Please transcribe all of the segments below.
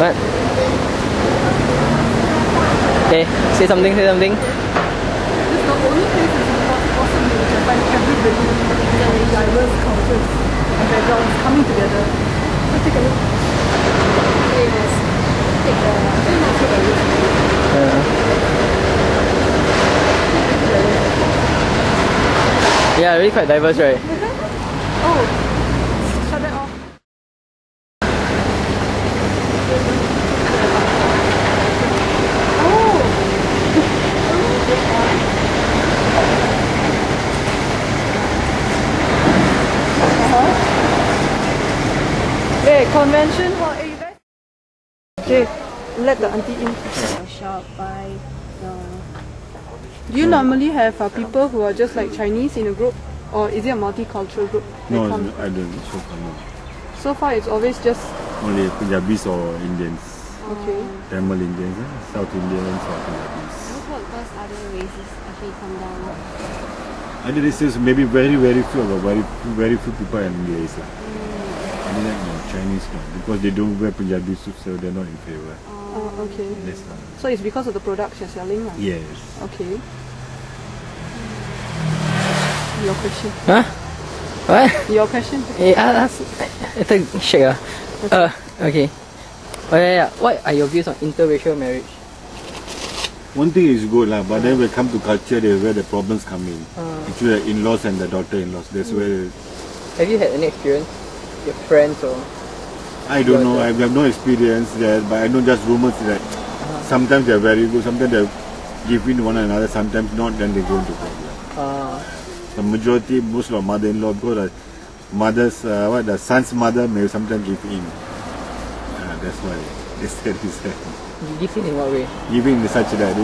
What? Okay, say something, say something. It's the only place in Singapore to possibly which I find everybody from diverse cultures and backgrounds coming together. So take a look. Okay, let's take the... Yeah, really quite diverse, right? Oh, shut that off. Hey, convention hall. Hey, you guys. Okay, let the auntie in. Shop by the... Do you normally have people who are just like Chinese in a group, or is it a multicultural group? No, I don't. So far, no. So far, it's always just Only Punjabis or Indians. okay. Tamil Indians, South Indians or Punjabis. Because other races actually come down. Other races, maybe very few, but very few people in the race. Other than no, Chinese no, because they don't wear Punjabi suits, so they're not in favor. Okay. Yes, So it's because of the products you're selling? yes. Okay. Your question. Huh? What? Your question? Yeah, it's a shake. Okay. Oh yeah. What are your views on interracial marriage? One thing is good, but then when it comes to culture, there's where the problems come in. Actually, the in-laws and the daughter-in-laws, that's where... Have you had any experience? Your friends or? I don't know, I have no experience there, but I know just rumors that sometimes they're very good, sometimes they give in to one another, sometimes not, then they go into problem. The majority, most of mother-in-law, because the son's mother may sometimes give in. That's why they said he said. Give in what way? Giving in such that,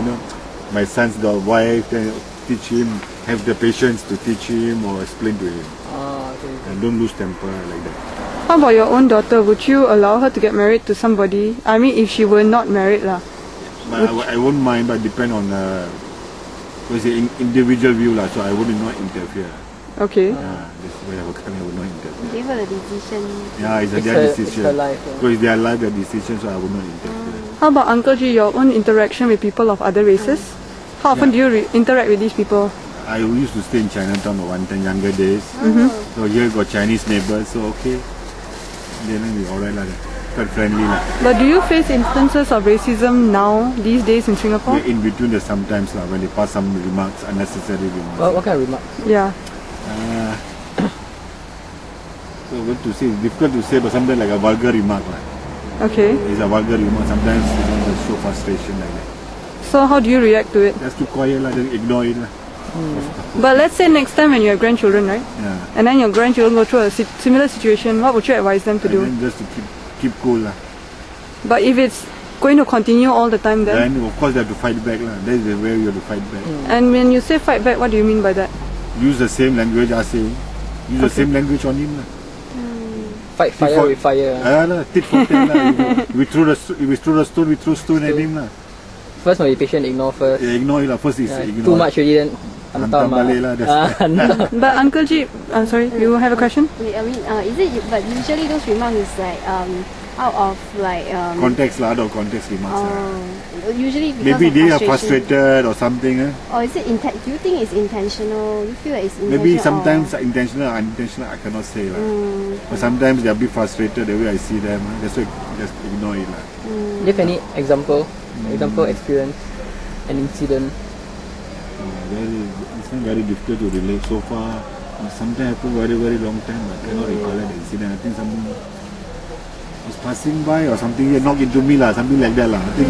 my son's wife can teach him, have the patience to teach him or explain to him. Okay. And don't lose temper like that. How about your own daughter? Would you allow her to get married to somebody? I mean, if she were not married lah. I won't mind, but depend on because the individual view lah. So I would not interfere. Okay. That's why I would not interfere. Give her the decision. Yeah, it's their decision. It's her life. Because it's their life, their decision, so I would not interfere. How about Uncle G, your own interaction with people of other races? How often do you interact with these people? I used to stay in Chinatown one time, younger days. So here got Chinese neighbors, so okay. Then we alright lah, quite friendly lah. But do you face instances of racism now, these days in Singapore? We're in between the sometimes lah, when they pass some remarks, unnecessary remarks. What kind of remarks? Yeah. So what to say, it's difficult to say, but sometimes like a vulgar remark lah. Okay. It's a vulgar remark, sometimes just show frustration like that. So how do you react to it? Just keep quiet lah, just ignore it lah. But let's say next time when you have grandchildren, right? Yeah. And then your grandchildren go through a similar situation, what would you advise them to do? And then just to keep cool lah. But if it's going to continue all the time then? Then of course they have to fight back lah. That is where you have to fight back. And when you say fight back, what do you mean by that? Use the same language as saying. Use the same language on him lah. Fight fire with fire. Tit for tat lah. We throw the stone, we throw stone at him lah. First must be patient, ignore first. Yeah, ignore it lah. First is ignore. Too much already then. Hantam balik lah. But Uncle G, sorry, you have a question? Wait, I mean, is it? But usually those remarks is like out of like context lah, out of context remarks. Usually because maybe of they are frustrated or something. Or is it do you think it's intentional? You feel like it's intentional? Maybe sometimes intentional or unintentional. I cannot say lah. But sometimes they are a bit frustrated the way I see them. That's why just ignore it lah. Do you have any example experience, an incident? It's not very difficult to relate so far. Sometimes happened very long time. I cannot recall that incident. I think someone was passing by or something. He knocked into me lah, something like that lah. I think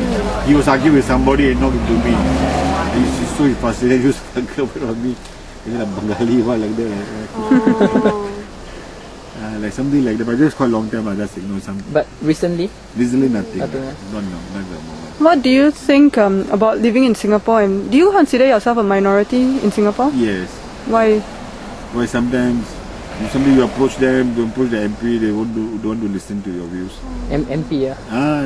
he was arguing with somebody and knocked into me. He's so frustrated. He was arguing on me. He's like Bengali like that. Like something like that. But just quite long time. I just ignore something. But recently? Recently nothing. Not the moment. What do you think about living in Singapore, and do you consider yourself a minority in Singapore? Yes. Why? Why sometimes you approach them, don't approach the MP, they don't want to listen to your views. MP, yeah?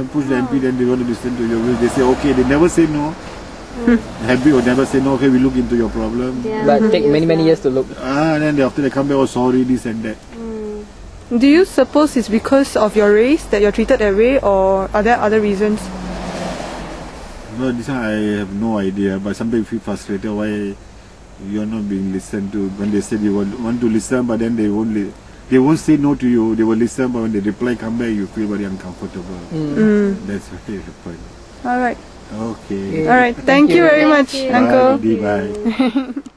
Approach the MP, then they want to listen to your views. They say okay, they never say no. Happy or never say no, okay, we look into your problem. But take many years to look. Then after they come back, oh sorry, this and that. Do you suppose it's because of your race that you're treated that way, or are there other reasons? No, this one I have no idea, but sometimes you feel frustrated why you're not being listened to. When they said you want to listen, but then they won't say no to you, they will listen, but when they reply come back, you feel very uncomfortable. That's what happened. Alright. Okay. Alright, thank you very much, you. Uncle. Bye. Bye.